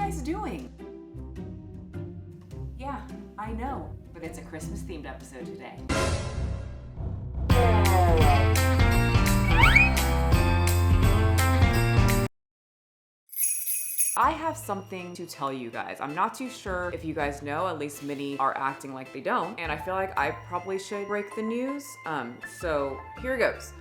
guys doing? Yeah, I know, but it's a Christmas themed episode today. I have something to tell you guys. I'm not too sure if you guys know, at least many are acting like they don't, and I feel like I probably should break the news. So here it goes.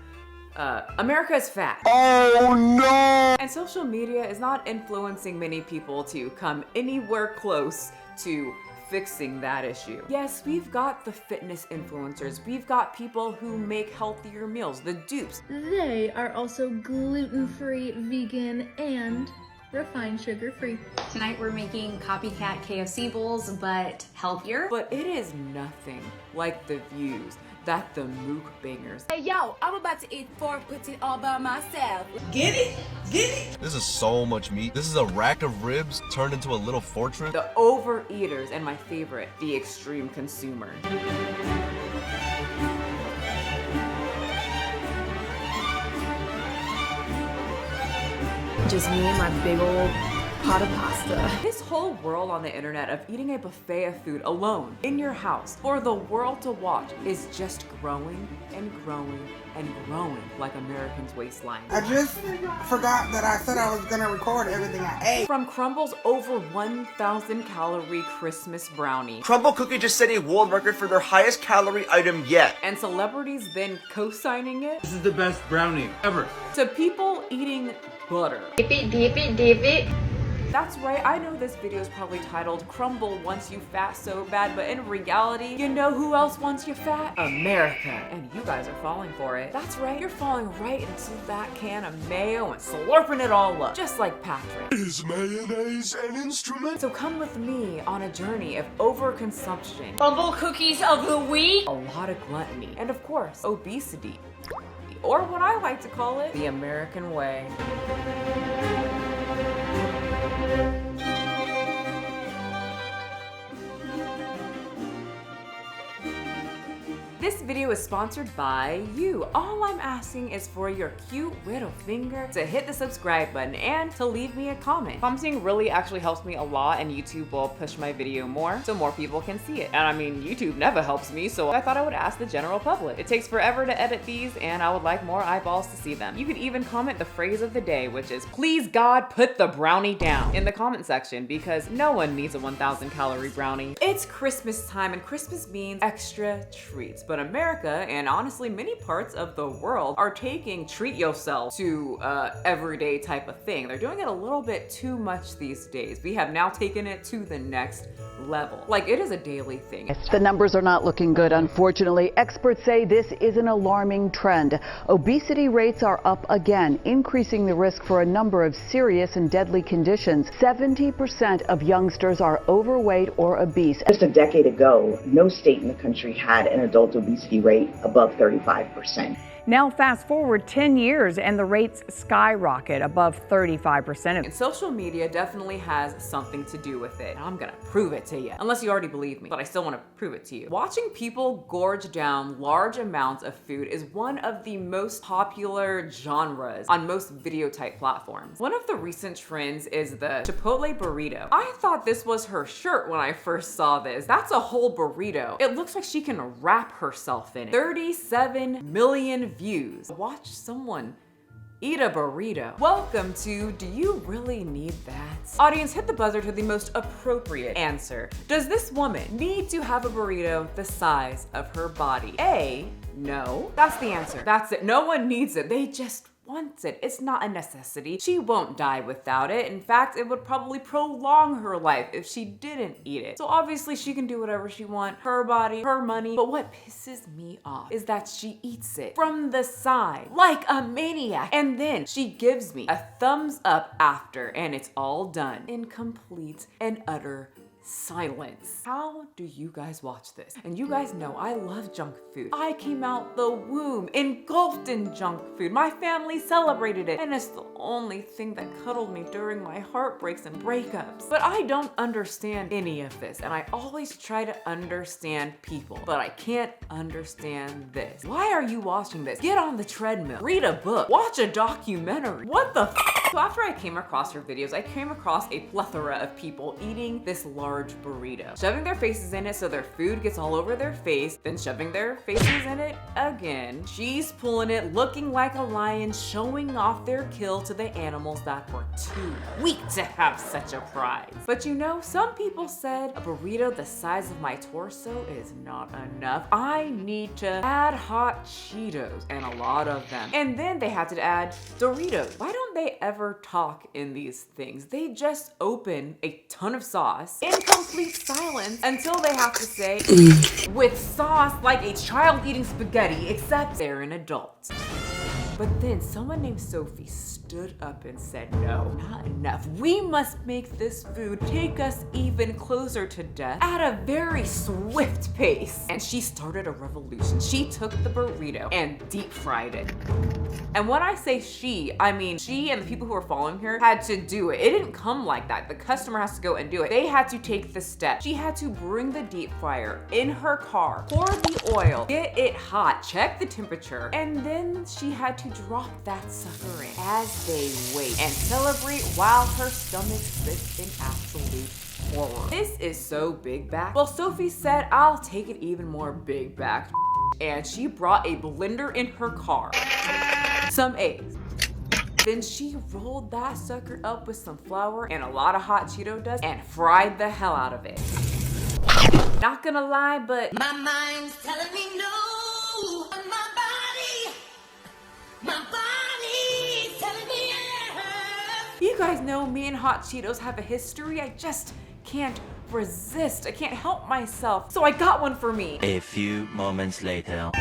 America is fat. Oh no! And social media is not influencing many people to come anywhere close to fixing that issue. Yes, we've got the fitness influencers. We've got people who make healthier meals, the dupes. They are also gluten-free, vegan, and refined sugar-free. Tonight we're making copycat KFC bowls, but healthier. But it is nothing like the views that the mukbangers. Hey yo, I'm about to eat 4 pussy all by myself. Get it? Get it? This is so much meat. This is a rack of ribs turned into a little fortress. The overeaters, and my favorite, the extreme consumer. Just me and my big old pot of pasta. This whole world on the internet of eating a buffet of food alone in your house for the world to watch is just growing and growing and growing like Americans' waistlines. I just forgot that I said I was gonna record everything I ate. From Crumble's over 1,000 calorie Christmas brownie. Crumbl cookie just set a world record for their highest calorie item yet. And celebrities then co-signing it. This is the best brownie ever. To people eating butter. Dip it. That's right, I know this video is probably titled Crumbl wants you fat so bad, but in reality, you know who else wants you fat? America. And you guys are falling for it. That's right, you're falling right into that can of mayo and slurping it all up, just like Patrick. Is mayonnaise an instrument? So come with me on a journey of overconsumption, Crumbl cookies of the week. a lot of gluttony, and of course, obesity. Or what I like to call it, the American way. This video is sponsored by you. All I'm asking is for your cute little finger to hit the subscribe button and to leave me a comment. Commenting really actually helps me a lot, and YouTube will push my video more so more people can see it. And I mean, YouTube never helps me, so I thought I would ask the general public. It takes forever to edit these, and I would like more eyeballs to see them. You could even comment the phrase of the day, which is, please God, put the brownie down in the comment section, because no one needs a 1,000 calorie brownie. It's Christmas time, and Christmas means extra treats. But America, and honestly many parts of the world, are taking treat yourself to everyday type of thing. They're doing it a little bit too much these days. We have now taken it to the next level. Like, it is a daily thing. The numbers are not looking good, unfortunately. Experts say this is an alarming trend. Obesity rates are up again, increasing the risk for a number of serious and deadly conditions. 70% of youngsters are overweight or obese. Just a decade ago, no state in the country had an adult obesity rate above 35%. Now fast forward 10 years and the rates skyrocket above 35%. And social media definitely has something to do with it. And I'm gonna prove it to you. Unless you already believe me, but I still wanna prove it to you. Watching people gorge down large amounts of food is one of the most popular genres on most video type platforms. One of the recent trends is the chipotle burrito. I thought this was her shirt when I first saw this. That's a whole burrito. It looks like she can wrap herself in it. 37 million views. Watch someone eat a burrito. Welcome to Do You Really Need That? Audience, hit the buzzer to the most appropriate answer. Does this woman need to have a burrito the size of her body? A, no. That's the answer. That's it. No one needs it. They just wants it. It's not a necessity. She won't die without it. In fact, it would probably prolong her life if she didn't eat it. So obviously she can do whatever she wants. Her body, her money. But what pisses me off is that she eats it from the side like a maniac. And then she gives me a thumbs up after, and it's all done in complete and utter silence. How do you guys watch this? And you guys know I love junk food. I came out the womb engulfed in junk food. My family celebrated it, and it's the only thing that cuddled me during my heartbreaks and breakups. But I don't understand any of this, and I always try to understand people, but I can't understand this. Why are you watching this? Get on the treadmill, read a book, watch a documentary. What the f? So after I came across her videos, I came across a plethora of people eating this large burrito, shoving their faces in it so their food gets all over their face, then shoving their faces in it again. She's pulling it, looking like a lion, showing off their kill to the animals that were too weak to have such a prize. But you know, some people said a burrito the size of my torso is not enough. I need to add hot Cheetos, and a lot of them. And then they had to add Doritos. Why don't they ever talk in these things? They just open a ton of sauce in complete silence until they have to say, with sauce like a child eating spaghetti, except they're an adult. But then someone named Sophie stood up and said, no, not enough. We must make this food take us even closer to death at a very swift pace. And she started a revolution. She took the burrito and deep fried it. And when I say she, I mean she and the people who were following her had to do it. It didn't come like that. The customer has to go and do it. They had to take the step. She had to bring the deep fryer in her car, pour the oil, get it hot, check the temperature, and then she had to drop that sucker in as they wait and celebrate while her stomach sits in absolute horror. This is so big back. Well, Sophie said, I'll take it even more big back. And she brought a blender in her car, some eggs. Then she rolled that sucker up with some flour and a lot of hot Cheeto dust and fried the hell out of it. Not gonna lie, but My mind's telling me no. My body's telling me yes. you guys know me and hot Cheetos have a history. I just can't resist. I can't help myself. So I got one for me. A few moments later.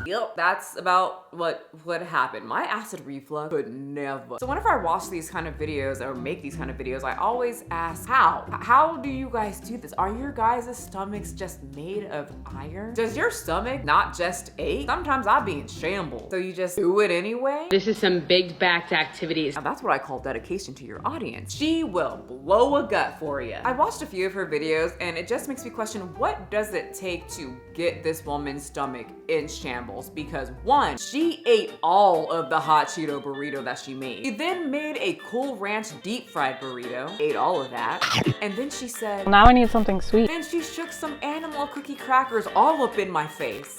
Yep, that's about what happened. My acid reflux could never. So whenever I watch these kind of videos or make these kind of videos, I always ask, how do you guys do this? Are your guys' stomachs just made of iron? Does your stomach not just ache? Sometimes I be in shambles. So you just do it anyway? This is some big backed activities. Now that's what I call dedication to your audience. She will blow a gut for you. I watched a few of her videos and it just makes me question, what does it take to get this woman's stomach in shambles? Because one, she ate all of the hot Cheeto burrito that she made. She then made a Cool Ranch deep fried burrito, ate all of that, and then she said, now I need something sweet. Then she shook some animal cookie crackers all up in my face.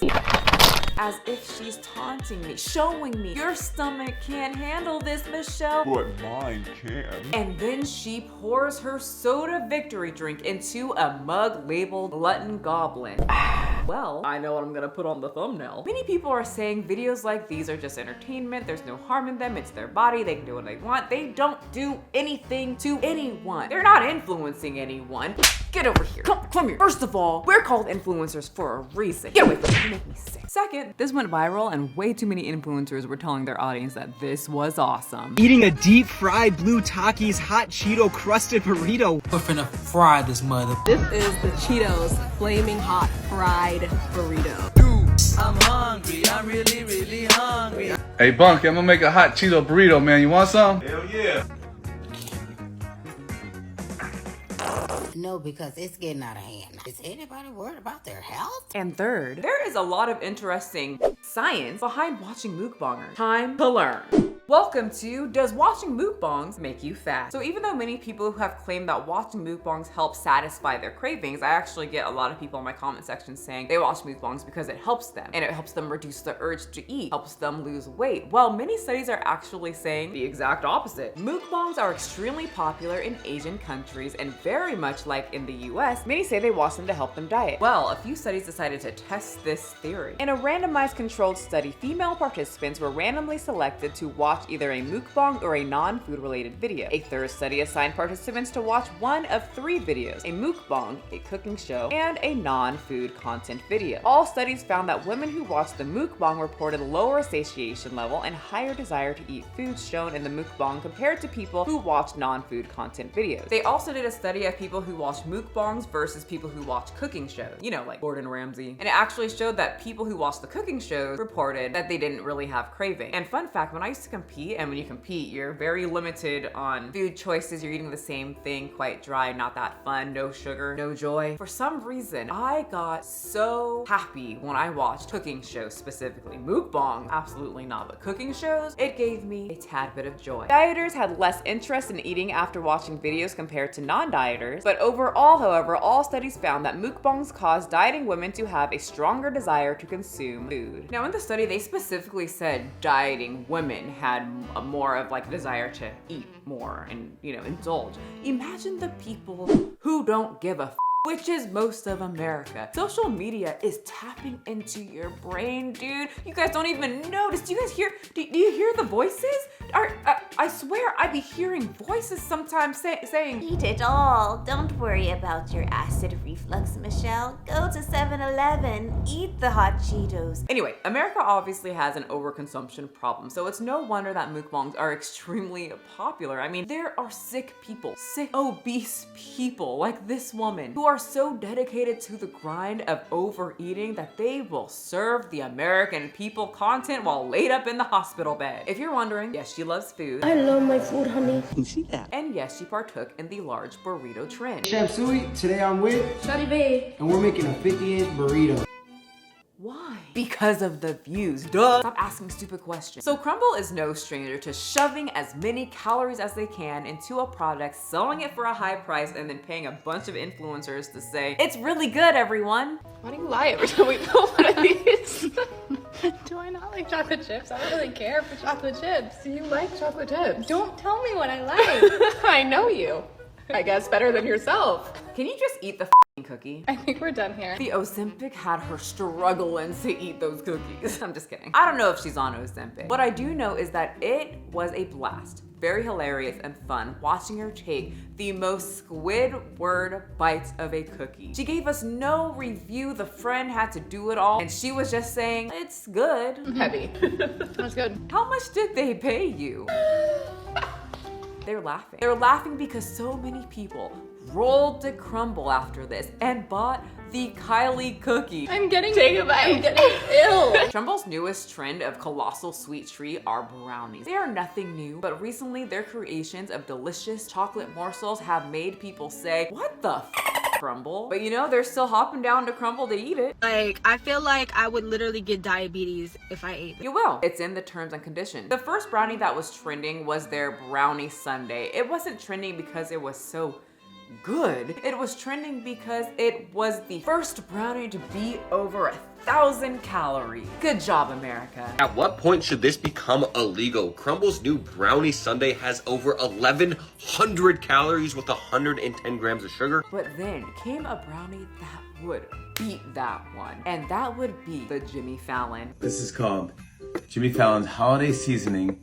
As if she's taunting me, showing me, your stomach can't handle this, Michelle. But mine can. And then she pours her soda victory drink into a mug labeled Glutton Goblin. Well, I know what I'm gonna put on the thumbnail. Many people are saying videos like these are just entertainment, there's no harm in them, it's their body, they can do what they want. They don't do anything to anyone. They're not influencing anyone. Get over here, come here. First of all, we're called influencers for a reason. Get away from me, you make me sick. Second, this went viral and way too many influencers were telling their audience that this was awesome. Eating a deep fried Blue Takis hot Cheeto crusted burrito. We're finna fry this mother. This is the Cheetos flaming hot fried burrito. Dude, I'm hungry. I'm really, really hungry. Hey Bunky, I'm gonna make a hot Cheeto burrito, man. You want some? Hell yeah. No, because it's getting out of hand. Is anybody worried about their health? And third, there is a lot of interesting science behind watching mukbangers. Time to learn. Welcome to Does Watching Mukbangs Make You Fat? So even though many people who have claimed that watching mukbangs helps satisfy their cravings, I actually get a lot of people in my comment section saying they watch mukbangs because it helps them and it helps them reduce the urge to eat, helps them lose weight. Well, many studies are actually saying the exact opposite. Mukbangs are extremely popular in Asian countries and very much like in the US, many say they watch them to help them diet. Well, a few studies decided to test this theory. In a randomized controlled study, female participants were randomly selected to watch either a mukbang or a non-food related video. A third study assigned participants to watch one of 3 videos, a mukbang, a cooking show, and a non-food content video. All studies found that women who watched the mukbang reported lower satiation level and higher desire to eat foods shown in the mukbang compared to people who watched non-food content videos. They also did a study of people who watched mukbangs versus people who watch cooking shows, you know, like Gordon Ramsay. And it actually showed that people who watched the cooking shows reported that they didn't really have craving. And fun fact, when I used to compete, and when you compete, you're very limited on food choices. You're eating the same thing, quite dry, not that fun, no sugar, no joy. For some reason, I got so happy when I watched cooking shows, specifically mukbang, absolutely not, but cooking shows, it gave me a tad bit of joy. Dieters had less interest in eating after watching videos compared to non-dieters, but overall, however, all studies found that mukbangs caused dieting women to have a stronger desire to consume food. Now in the study, they specifically said dieting women had more of like a desire to eat more and, you know, indulge. Imagine the people who don't give a which is most of America. Social media is tapping into your brain, dude. You guys don't even notice. Do you guys hear, do you hear the voices? I swear I be hearing voices sometimes saying, "Eat it all. Don't worry about your acid reflux, Michelle. Go to 7-Eleven, eat the hot Cheetos." Anyway, America obviously has an overconsumption problem, so it's no wonder that mukbangs are extremely popular. I mean, there are sick people, sick, obese people like this woman who are so dedicated to the grind of overeating that they will serve the American people content while laid up in the hospital bed. If you're wondering, yes, she loves food. I love my food, honey. You see that? And yes, she partook in the large burrito trend. Chef Suey, today I'm with Shawty B, and we're making a 50-inch burrito. Why? Because of the views, duh. Stop asking stupid questions. So Crumbl is no stranger to shoving as many calories as they can into a product, selling it for a high price, and then paying a bunch of influencers to say, "It's really good, everyone." Why do you lie every time we go one of these? Do I not like chocolate chips? I don't really care for chocolate chips. You like chocolate chips? Don't tell me what I like. I know you. I guess better than yourself. Can you just eat the cookie? I think we're done here. The Ozempic had her struggling to eat those cookies. I'm just kidding. I don't know if she's on Ozempic. What I do know is that it was a blast. Very hilarious and fun watching her take the most Squidward bites of a cookie. She gave us no review. The friend had to do it all, and she was just saying, "It's good." Heavy. That's good. How much did they pay you? They're laughing. They're laughing because so many people rolled to Crumbl after this and bought the Kylie cookie. I'm getting ill. Crumbl's newest trend of colossal sweet treat are brownies. They are nothing new, but recently their creations of delicious chocolate morsels have made people say, "What the Crumbl?" But you know, they're still hopping down to Crumbl to eat it. Like, I feel like I would literally get diabetes if I ate it. You will. It's in the terms and conditions. The first brownie that was trending was their brownie sundae. It wasn't trending because it was so good. It was trending because it was the first brownie to beat over 1,000 calories. Good job, America. At what point should this become illegal? Crumbl's new brownie sundae has over 1,100 calories with 110 grams of sugar. But then came a brownie that would beat that one, and that would be the Jimmy Fallon. This is called Jimmy Fallon's Holiday Seasoning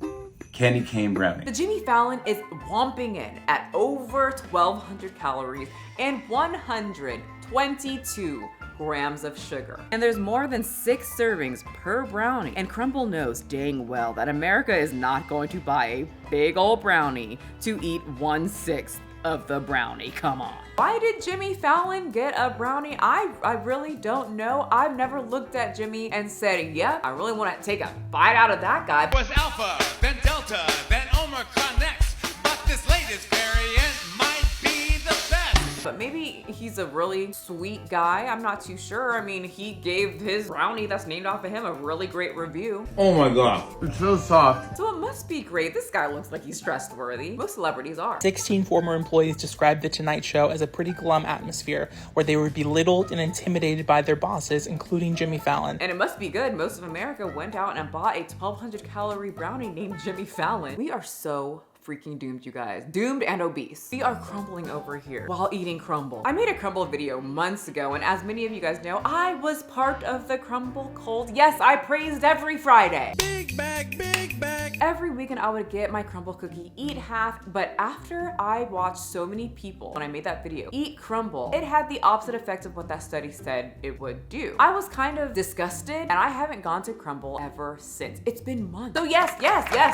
Candy Cane Brownie. The Jimmy Fallon is whomping in at over 1,200 calories and 122 grams of sugar. And there's more than 6 servings per brownie. And Crumbl knows dang well that America is not going to buy a big old brownie to eat 1/6 of the brownie. Come on. Why did Jimmy Fallon get a brownie? I really don't know. I've never looked at Jimmy and said, "Yeah, I really want to take a bite out of that guy." It was Alpha, then Delta, then Omicron next. But this latest variant might be the best. But maybe he's a really sweet guy. I'm not too sure. I mean, he gave his brownie that's named off of him a really great review. Oh my god, it's so soft. So it must be great. This guy looks like he's trustworthy. Most celebrities are. 16 former employees described The Tonight Show as a pretty glum atmosphere where they were belittled and intimidated by their bosses, including Jimmy Fallon. And it must be good. Most of America went out and bought a 1,200 calorie brownie named Jimmy Fallon. We are so freaking doomed, you guys. Doomed and obese. We are crumbling over here while eating Crumbl. I made a Crumbl video months ago, and as many of you guys know, I was part of the Crumbl cult. Yes, I praised every Friday. Big bag, big bag. Every weekend I would get my Crumbl cookie, eat half, but after I watched so many people, when I made that video, eat Crumbl, it had the opposite effect of what that study said it would do. I was kind of disgusted, and I haven't gone to Crumbl ever since. It's been months. So yes,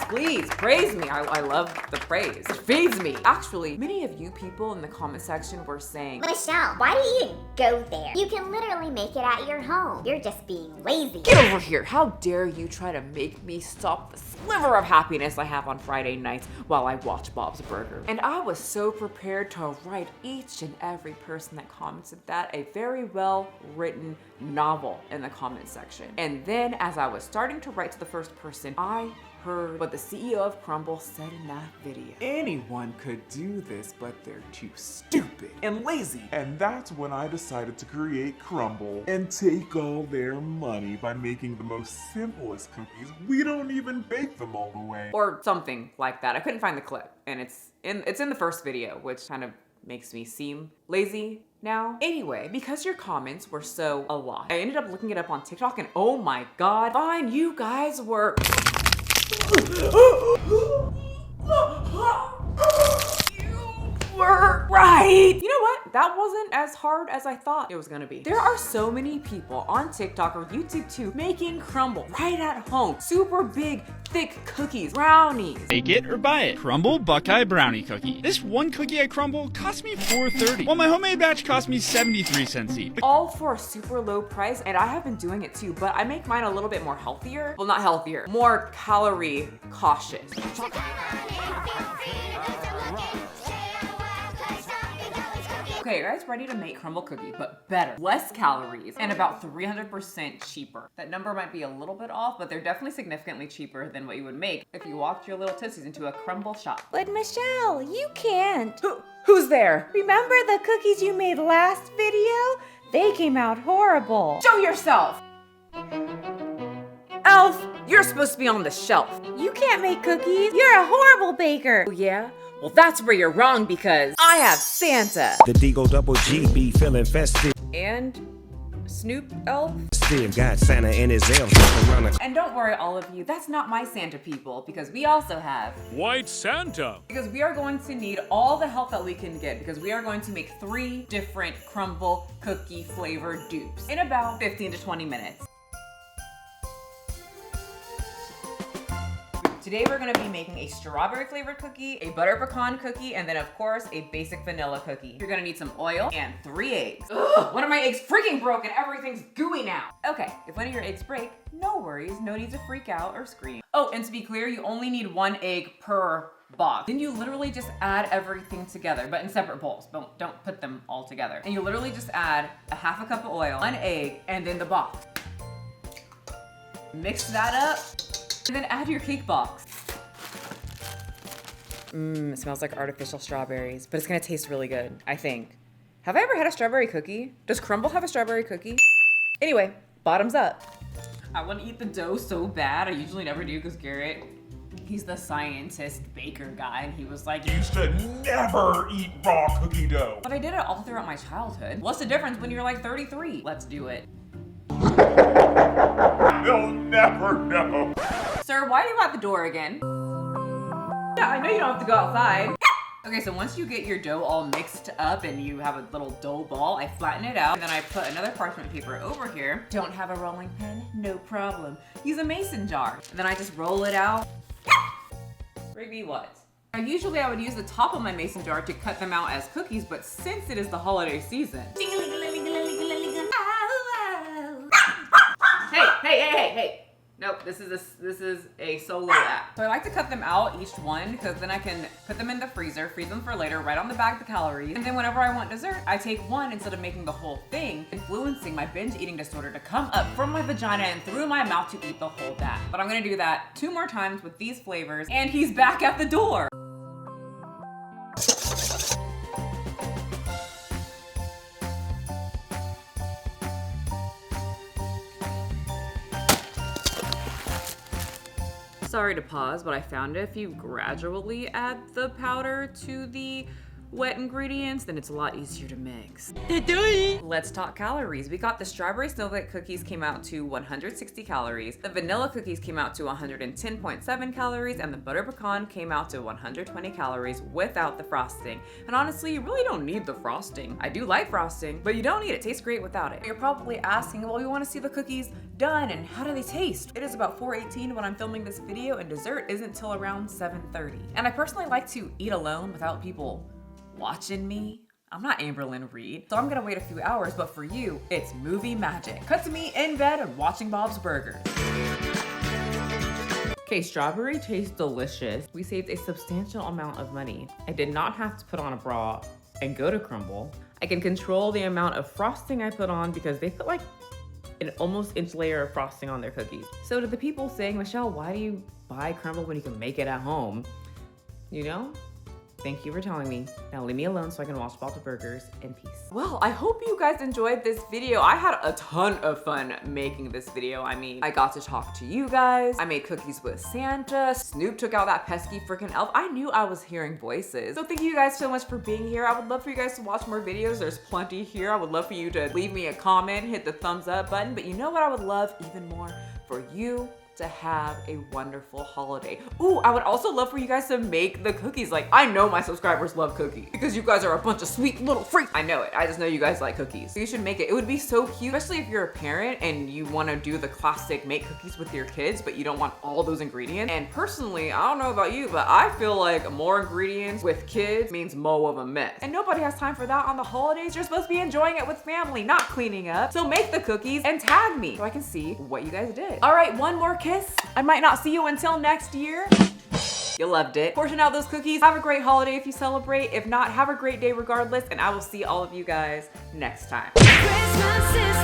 please, praise me. I love the praise. It feeds me. Actually, many of you people in the comment section were saying, "Michelle, why do you even go there? You can literally make it at your home. You're just being lazy." Get over here. How dare you try to make me stop the sliver flavor of happiness I have on Friday nights while I watch Bob's Burgers. And I was so prepared to write each and every person that commented that a very well written novel in the comment section. And then as I was starting to write to the first person, I heard what the CEO of Crumbl said in that video. Anyone could do this, but they're too stupid and lazy. And that's when I decided to create Crumbl and take all their money by making the most simplest cookies. We don't even bake them all the way. Or something like that. I couldn't find the clip, and it's in the first video, which kind of makes me seem lazy now. Anyway, because your comments were so a lot, I ended up looking it up on TikTok, and oh my god, fine, you guys were right. You know what? That wasn't as hard as I thought it was gonna be. There are so many people on TikTok or YouTube too making Crumbl right at home. Super big, thick cookies, brownies. Make it or buy it. Crumbl Buckeye Brownie Cookie. This one cookie at Crumbl cost me $4.30, while my homemade batch cost me 73 cents each. All for a super low price, and I have been doing it too, but I make mine a little bit more healthier. Well, not healthier, more calorie cautious. Okay, you guys ready to make Crumbl cookie, but better, less calories, and about 300% cheaper. That number might be a little bit off, but they're definitely significantly cheaper than what you would make if you walked your little tootsies into a Crumbl shop. But Michelle, you can't. Who's there? Remember the cookies you made last video? They came out horrible. Show yourself! Elf, you're supposed to be on the shelf. You can't make cookies. You're a horrible baker. Oh yeah? Well, that's where you're wrong because I have Santa. The Deagle Double G be feeling festive. And Snoop Elf. Still got Santa in his elf. And don't worry, all of you, that's not my Santa people because we also have White Santa. Because we are going to need all the help that we can get because we are going to make 3 different Crumbl cookie flavored dupes in about 15 to 20 minutes. Today we're gonna be making a strawberry flavored cookie, a butter pecan cookie, and then of course a basic vanilla cookie. You're gonna need some oil and 3 eggs. Ugh, one of my eggs freaking broke and everything's gooey now. Okay, if one of your eggs break, no worries, no need to freak out or scream. Oh, and to be clear, you only need 1 egg per box. Then you literally just add everything together, but in separate bowls. Don't put them all together. And you literally just add a ½ a cup of oil, 1 egg, and then the box. Mix that up. And then add your cake box. It smells like artificial strawberries, but it's gonna taste really good, I think. Have I ever had a strawberry cookie? Does Crumbl have a strawberry cookie? Anyway, bottoms up. I wanna eat the dough so bad. I usually never do because Garrett, he's the scientist baker guy, and he was like, you should never eat raw cookie dough. But I did it all throughout my childhood. What's the difference when you're like 33? Let's do it. They'll never know. Sir, why are you at the door again? Yeah, I know you don't have to go outside. Okay, so once you get your dough all mixed up and you have a little dough ball, I flatten it out, and then I put another parchment paper over here. Don't have a rolling pin? No problem. Use a mason jar. And then I just roll it out. Maybe what? Usually I would use the top of my mason jar to cut them out as cookies, but since it is the holiday season. Hey. Nope, this is a solo app. So I like to cut them out, each one, because then I can put them in the freezer, freeze them for later, write on the back the calories. And then whenever I want dessert, I take one instead of making the whole thing, influencing my binge eating disorder to come up from my vagina and through my mouth to eat the whole bag. But I'm gonna do that 2 more times with these flavors, and he's back at the door. Sorry to pause, but I found if you gradually add the powder to the wet ingredients, then it's a lot easier to mix. Let's talk calories. We got the strawberry snowflake cookies came out to 160 calories, the vanilla cookies came out to 110.7 calories, and the butter pecan came out to 120 calories without the frosting. And honestly, you really don't need the frosting. I do like frosting, but you don't need it. It tastes great without it. You're probably asking, well, you want to see the cookies done and how do they taste? It is about 4:18 when I'm filming this video, and dessert isn't till around 7:30. And I personally like to eat alone without people watching me. I'm not Amberlynn Reed, so I'm gonna wait a few hours, but for you, it's movie magic. Cut to me in bed and watching Bob's Burgers. Okay, strawberry tastes delicious. We saved a substantial amount of money. I did not have to put on a bra and go to Crumbl. I can control the amount of frosting I put on because they put like an almost inch layer of frosting on their cookies. So to the people saying, Michelle, why do you buy Crumbl when you can make it at home? You know? Thank you for telling me. Now leave me alone so I can watch about the burgers in peace. Well, I hope you guys enjoyed this video. I had a ton of fun making this video. I mean, I got to talk to you guys. I made cookies with Santa. Snoop took out that pesky freaking elf. I knew I was hearing voices. So thank you guys so much for being here. I would love for you guys to watch more videos. There's plenty here. I would love for you to leave me a comment, hit the thumbs up button. But you know what I would love even more? For you to have a wonderful holiday. Ooh, I would also love for you guys to make the cookies. Like, I know my subscribers love cookies because you guys are a bunch of sweet little freaks. I know it. I just know you guys like cookies. So you should make it. It would be so cute, especially if you're a parent and you want to do the classic make cookies with your kids, but you don't want all those ingredients. And personally, I don't know about you, but I feel like more ingredients with kids means more of a mess. And nobody has time for that on the holidays. You're supposed to be enjoying it with family, not cleaning up. So make the cookies and tag me so I can see what you guys did. All right, one more kiss. I might not see you until next year. You loved it. Portion out those cookies. Have a great holiday if you celebrate. If not, have a great day regardless, and I will see all of you guys next time. Christmas is